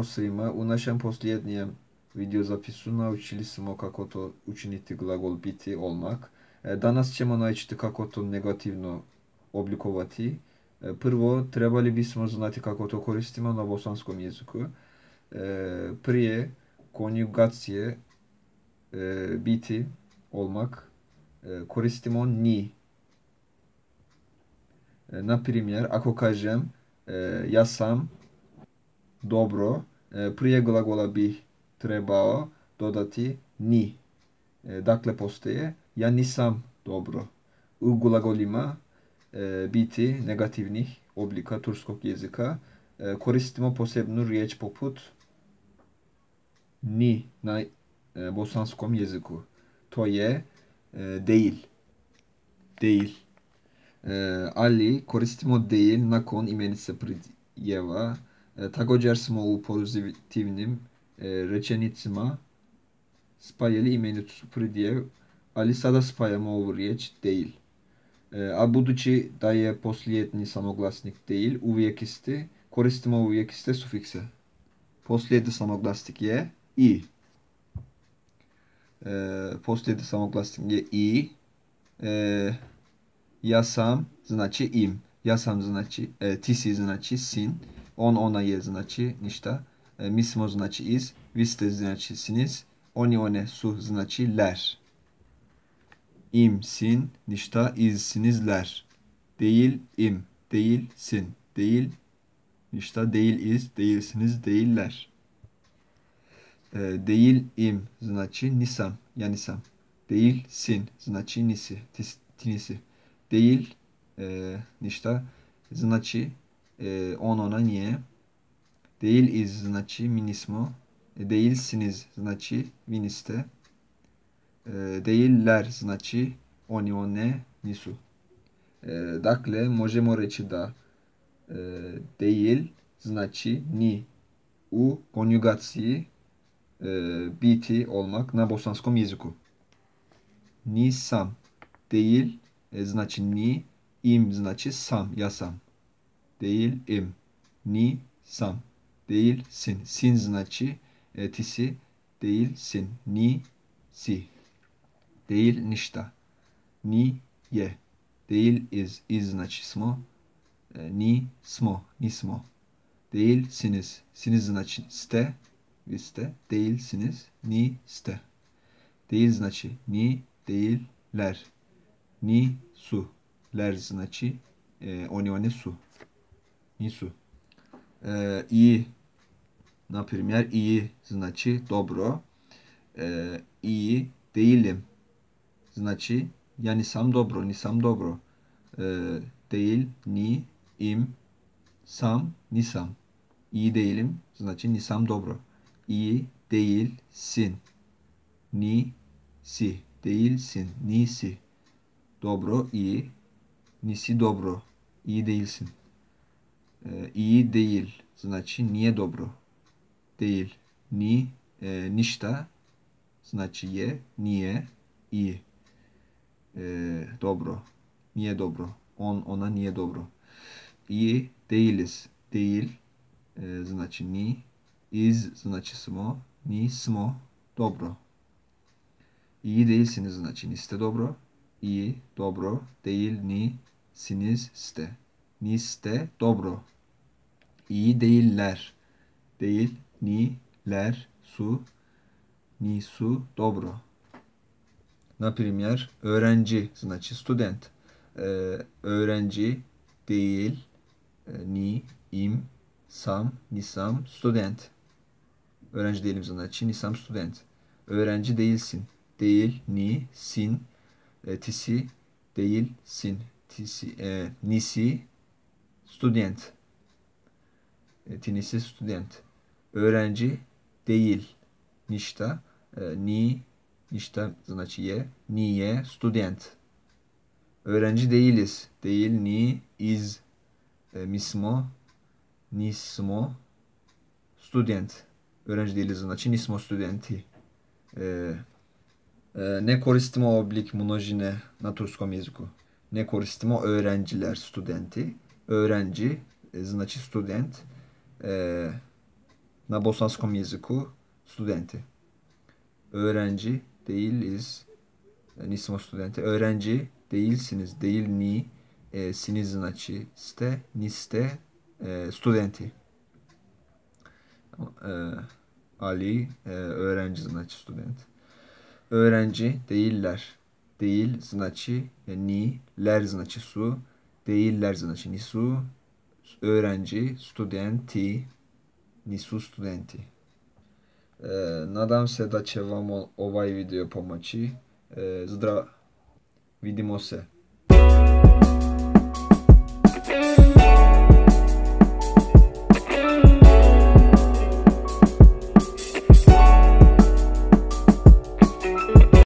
свима. У нашем последнем видеозапису научили smo kako to učiniti glagol biti olmak. Danas ćemo naučiti kako to negativno oblikovati. Prvo, trebali bismo znati kako to koristimo na bosanskom jeziku. Prije konjugacije biti olmak koristimo ni. Na primjer, ako kažem ja sam dobro, prije glagola bih trebao dodati ni. Dakle, postoje ja nisam dobro. U glagolima biti negativnih oblika turskog jezika koristimo posebnu riječ poput ni na bosanskom jeziku. To je değil. Değil. Ali koristimo değil nakon imenice pridjeva. Također smo u pozitivnim rečenicima spajali imenicu pridjev, ali sada spajamo ovu riječ değil. A budući da je posljednji samoglasnik değil, uvijek isti, koristimo uvijek iste sufikse. Posljednji samoglasnik je i. Posljednji samoglasnik je i. Ja sam znači im. Ja sam znači ti si znači sin. On ona je znači ništa. Mi smo znači iz. Vi ste znači siniz. Oni one su znači ler. İm sin ništa izsinizler. Değil im. Değil sin. Değil ništa değil iz. Değilsiniz değiller. Değil im znači nisam. Ja nisam. Değil sin znači nisi. Tinisi. Değil ništa znači on ona nije. Değil iz znači mi nismo. Değilsiniz znači vi niste. Değiller znači oni one nisu. Dakle, možemo reći da değil znači ni u konjugaciji biti olmak na bosanskom jeziku. Nisam değil znači ni, im znači sam, ja sam. Değil im, ni sam. Değil sin, sin znači ti si, değil sin, ni si. Değil ništa, ni je. Değil iz znači smo, ni smo, nismo. Değil siniz, siniz znači ste, vi ste. Değilsiniz, ni ste. Değil znači ni, değiller. Ni su, ler znači oni one su. Ni su. İyi, na primjer, iyi znači dobro. İyi değilim. Znači ja nisam dobro, nisam dobro. Değil, ni, im, sam, nisam. İyi değilim, znači nisam dobro. İyi değilsin. Ni, si. Değilsin, ni, si. Dobro, iyi. Nisi dobro. İyi değilsin. İyi değil, znači nije dobro. Değil, ni, ništa, znači je, nije, iyi. Dobro. Niye dobro? On, ona niye dobro? İyi değiliz. Değil znači ni. Iz znači smo. Ni smo. Dobro. İyi değilsiniz znači niste dobro. İyi, dobro. Değil, ni. Siniz, ste. Niste, dobro. İyi değiller. Değil, ni, ler, su. Ni su, dobro. Na primjer, öğrenci znači student. Öğrenci değil, ni, im, sam, nisam, student. Öğrenci değilim znači nisam student. Öğrenci değilsin. Değil, ni, sin, tisi, değil, sin, tisi, nisi, student. Tinisi, student. Öğrenci değil, ništa, ni, ništa znači je, nije, student. Öğrenci değiliz. Değil, ni, iz, mi smo, nismo, student. Öğrenci değiliz znači nismo studenti. Ne koristimo oblik množine na turskom jeziku? Ne koristimo öğrenciler, studenti. Öğrenci znači student. Na bosanskom jezyku studenti. Öğrenci değiliz. Nismo studenti. Öğrenci değilsiniz. Değil ni. Siniz znaczy ste. Niste. Studenti. Ali. Öğrenci znaczy student. Öğrenci değiller. Değil znaczy ni. Ler znaczy su. Değiller znaczy nisu. Öğrenci studenti. Nisu studenti. Nadam se da će vam ovaj video pomoći. Zdrav. Vidimo se.